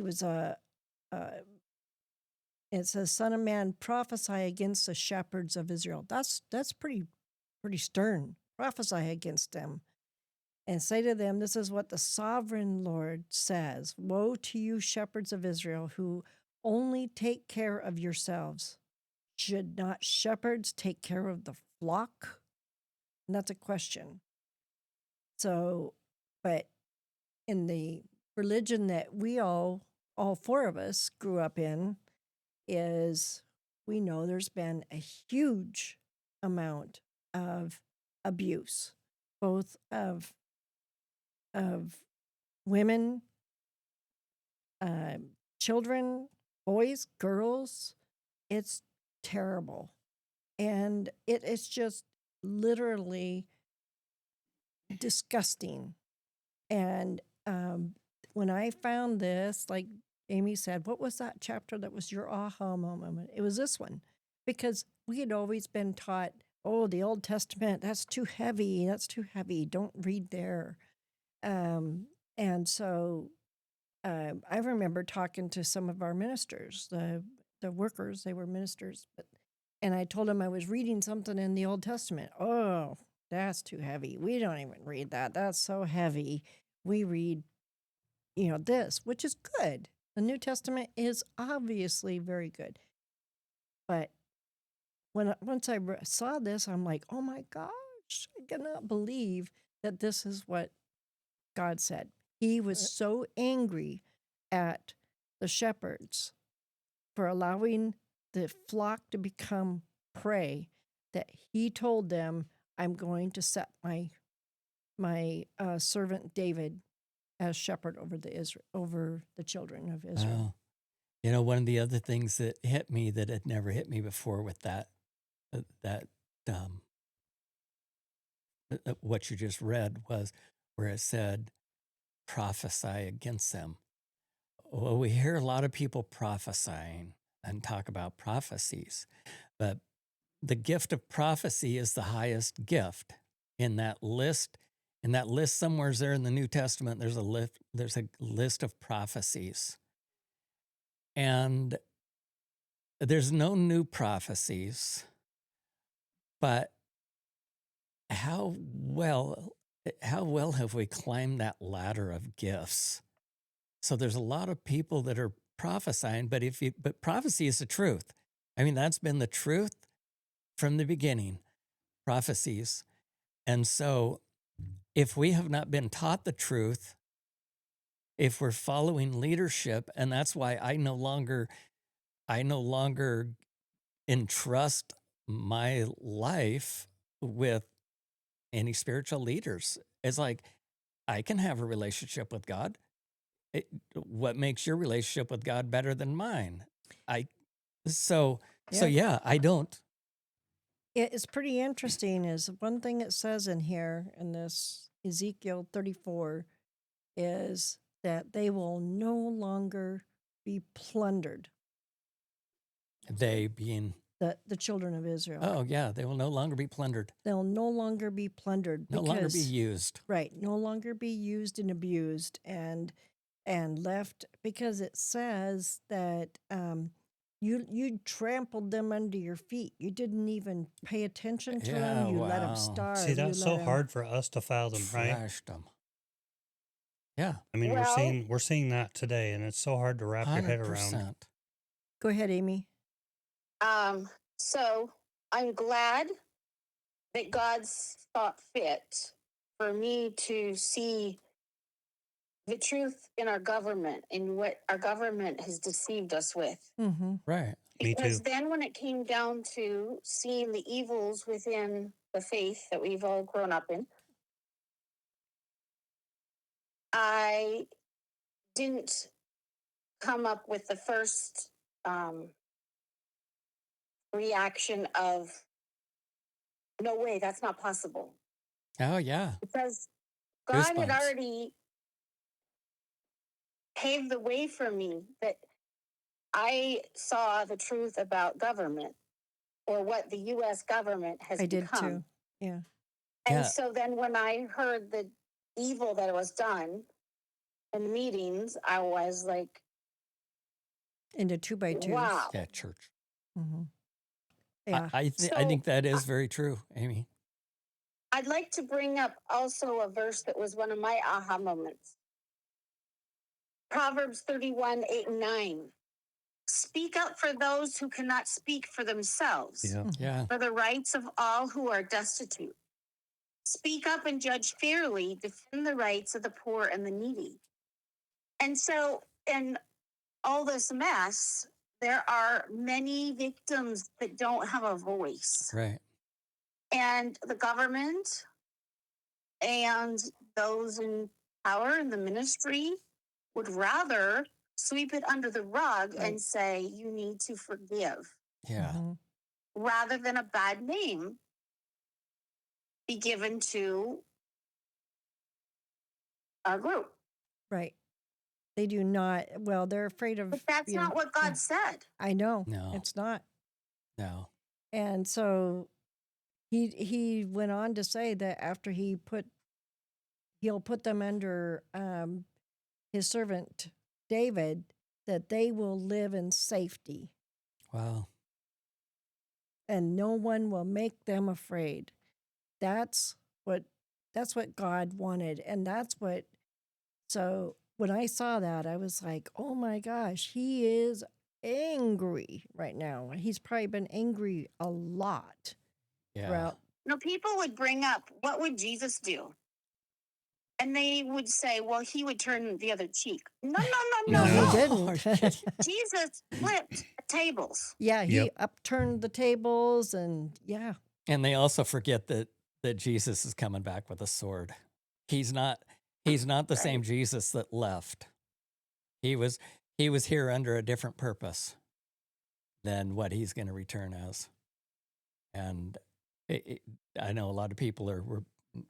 was it says, "Son of man, prophesy against the shepherds of Israel." That's pretty stern. Prophesy against them and say to them, "This is what the sovereign Lord says: Woe to you, shepherds of Israel, who only take care of yourselves. Should not shepherds take care of the flock?" And that's a question. So, but in the religion that we all four of us grew up in, is we know there's been a huge amount of abuse, both of women, children, boys, girls. It's terrible, and it's just literally disgusting. And when I found this, like Amy said, what was that chapter that was your aha moment? It was this one, because we had always been taught, oh, the Old Testament, that's too heavy. That's too heavy. Don't read there. And so I remember talking to some of our ministers, the workers, they were ministers, and I told them I was reading something in the Old Testament. Oh, that's too heavy. We don't even read that. That's so heavy. We read, this, which is good. The New Testament is obviously very good. But once I saw this, I'm like, oh my gosh, I cannot believe that this is what God said. He was so angry at the shepherds for allowing the flock to become prey that he told them, I'm going to set my servant David as shepherd over the children of Israel. Wow. One of the other things that hit me that had never hit me before with that what you just read was where it said prophesy against them. Well, we hear a lot of people prophesying and talk about prophecies, but the gift of prophecy is the highest gift in that list. In that list, somewhere there in the New Testament, there's a list of prophecies, and there's no new prophecies, but how well have we climbed that ladder of gifts? So there's a lot of people that are prophesying, but prophecy is the truth. I mean, that's been the truth from the beginning, prophecies. And so if we have not been taught the truth, if we're following leadership, and that's why I no longer entrust my life with any spiritual leaders. It's like, I can have a relationship with God. What makes your relationship with God better than mine? So yeah, I don't. It's pretty interesting is one thing it says in here in this Ezekiel 34 is that they will no longer be plundered. They being, The children of Israel. oh yeah, they will no longer be plundered, They'll no longer be plundered. no longer be used. Right, no longer be used and abused and left, because it says that you trampled them under your feet. You didn't even pay attention to them. Yeah, You let them wow. starve. See, that's you so let 'em- hard for us to fathom, right? Trashed them. Yeah, I mean, Well- we're seeing that today, and it's so hard to wrap your head around. 100%. Go ahead, Amy. So I'm glad that God's thought fit for me to see the truth in our government and what our government has deceived us with. Mm-hmm. Right. Me Because too. then when it came down to seeing the evils within the faith that we've all grown up in, I didn't come up with the first reaction of, no way, that's not possible. Oh yeah. Because God had Goosebumps. already paved the way for me that I saw the truth about government, or what the U.S. government has I did become. too. Yeah. And Yeah. so then when I heard the evil that was done in meetings, I was like, Into 2x2s. wow. Yeah, church. Mm-hmm. Yeah. I So- think that is very true, Amy. I'd like to bring up also a verse that was one of my aha moments. Proverbs 31, 8 and 9. Speak up for those who cannot speak for themselves, Yeah. Yeah. for the rights of all who are destitute. Speak up and judge fairly, defend the rights of the poor and the needy. And so, in all this mess, there are many victims that don't have a voice. Right. And the government and those in power in the ministry would rather sweep it under the rug Right. and say, you need to forgive, Yeah. Mm-hmm. rather than a bad name be given to our group. Right. They do not. Well, they're afraid of. But that's being- not what God yeah. said. I know. No. It's not. No. And so he went on to say that after he'll put them under his servant David, that they will live in safety Wow. and no one will make them afraid. That's what God wanted, and so when I saw that, I was like, oh my gosh, he is angry right now. He's probably been angry a lot Yeah. throughout. People would bring up, what would Jesus do? And they would say, well, he would turn the other cheek. No. No, he No. didn't. Jesus flipped the tables. Yeah, he Yep. upturned the tables, and yeah. And they also forget that Jesus is coming back with a sword. He's not the same Jesus that left. He was here under a different purpose than what he's going to return as. And I know a lot of people were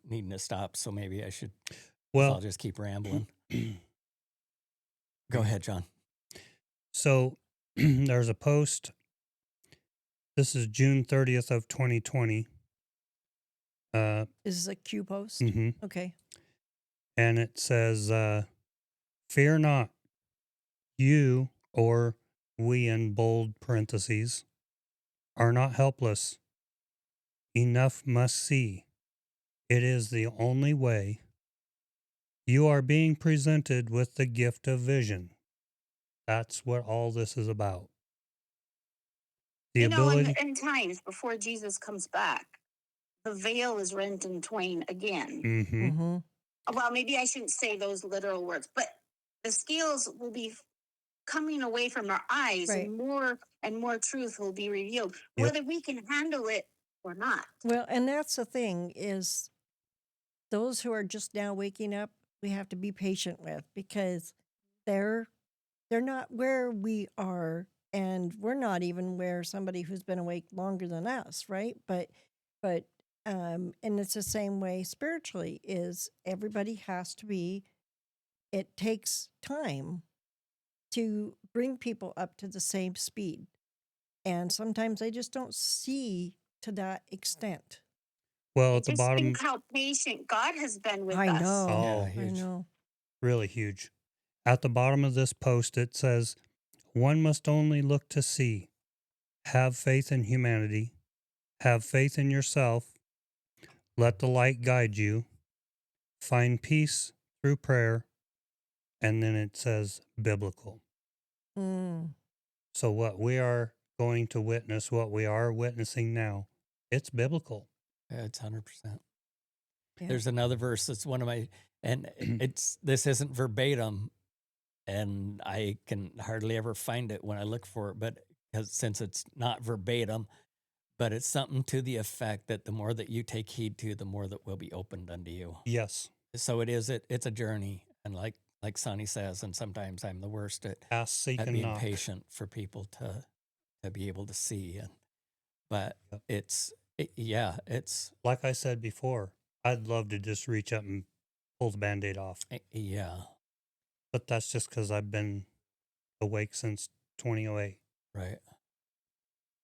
needing to stop, so maybe I should. I'll Well, just keep rambling. Go ahead, John. so there's a post. This is June 30th of 2020. This is a Q post. Mhm. Okay. And it says, fear not, you, or we in bold parentheses, are not helpless. Enough must see. It is the only way. You are being presented with the gift of vision. That's what all this is about. The ability. In times before Jesus comes back, the veil is rent in twain again. Mm-hmm. Mm-hmm. Well, maybe I shouldn't say those literal words, but the scales will be coming away from our eyes, Right. and more truth will be revealed, Yep. whether we can handle it or not. Well, and that's the thing is those who are just now waking up, we have to be patient with, because they're not where we are, and we're not even where somebody who's been awake longer than us, right? But and it's the same way spiritually, is everybody has to be, it takes time to bring people up to the same speed. And sometimes they just don't see to that extent. Well, I at the just bottom, think how patient God has been with I us. know. Oh. I huge. know. really huge. At the bottom of this post, it says, one must only look to see. Have faith in humanity. Have faith in yourself. Let the light guide you. Find peace through prayer. And then it says biblical. Mm. So what we are going to witness, what we are witnessing now, it's biblical. Yeah, it's 100%. Yeah. There's another verse that's one of my, and this isn't verbatim, and I can hardly ever find it when I look for it, but since it's not verbatim, but it's something to the effect that the more that you take heed to, the more that will be opened unto you. Yes. So it's a journey, and like Sonny says, and sometimes I'm the worst at Ask, seek, and being knock. patient for people to be able to see, but Yep. it's Like I said before, I'd love to just reach up and pull the Band-Aid off. Yeah. But that's just because I've been awake since 2008. Right.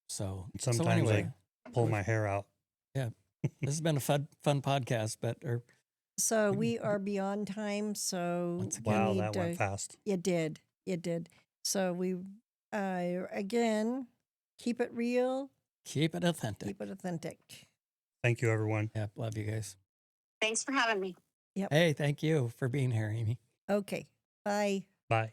So Sometimes anyway, I pull my hair out. yeah, this has been a fun podcast, but So we are beyond time. So Once we Wow, need that went fast. It did. It did. So we, again, keep it real. keep it authentic. Keep it authentic. Thank you, everyone. Yeah, love you guys. Thanks for having me. Hey, thank you for being here, Amy. Okay. Bye. Bye.